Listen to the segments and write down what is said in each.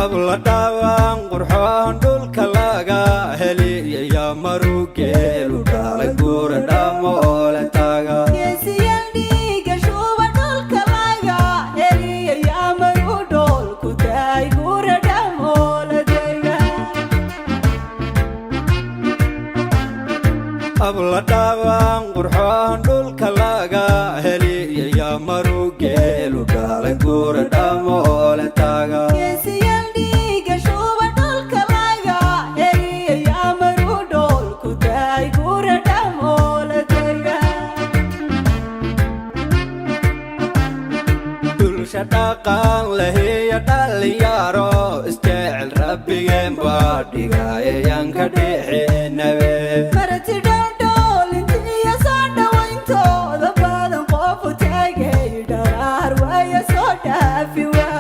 abla dhaawaan qurxoon dhulka laga heliya yaa marugeelu dhalay guradhaamole taaga geesiyaal dhiiga shuba dhulka laga heliya yaa maru dhoolku tahay guradhaamole taaga abla dhaawaan qurxoon dhulka laga heliya yaa marugeelu dhalay guradhaamole taaga geesiyaal dhiiga shuba dhulka laga heliya yaa maru dhoolku tahay guradhaamole taaga dulsha dhaqan lahiya dhalinyaro isjecel rabbigeen baa dhigaya yaan ka dhixinabe marti dhaldhool intiya soo dhawayntooda badan qofu taagay dharaar waaya soo dhaafi waa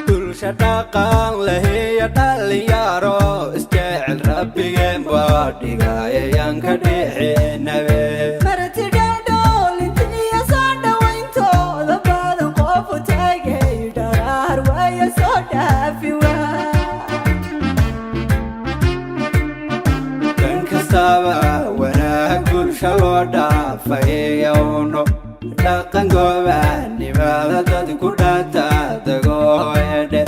dulsha dhaqan lahiya dhalinyaro isjecel rabbigeen baa dhigaya yaan ka dhixinabe marti dhaldhool intiya soo dhawayntooda badan qofu taagay dharaar waaya soo dhaafi waa kan kastaba wanaag bulsha loo dhaafayawno dhaqan gobaannimada dad ku dhata dagoedhe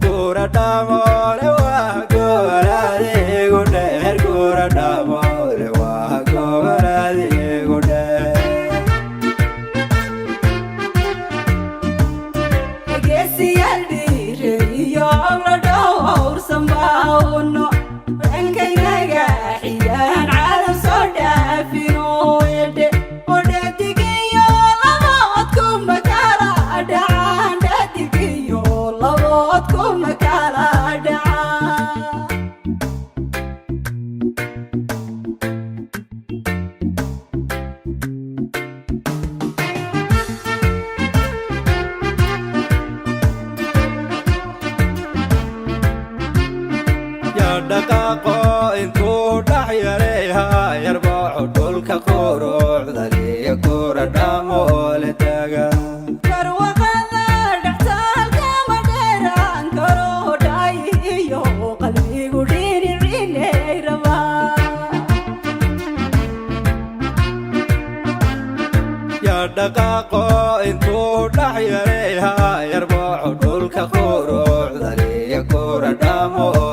guradhaamole waa gobolaadigu dheer guradhaamole waa gobolaadigu dheer geesiyaal dhiire iyo abla dhowrsan baawno dhankaynaga xiyaan caalam soo dhaafino edhe odhadigiyo labood kuma kala dhacaan dhadigiyo labood kuma kala dhacaan yaa dhaqaaqo intuu dhax yareeha yarbaxo dhulka quruxdaliya guradhaamole taaga karwaqada dhextaalka ma dheeraan karo dhaayiyo qalbigu dhiiriciinay rabaa yaa dhaqaaqo intuu dhax yareeha yarbaxo dhulka quruxdaliya guradhaamole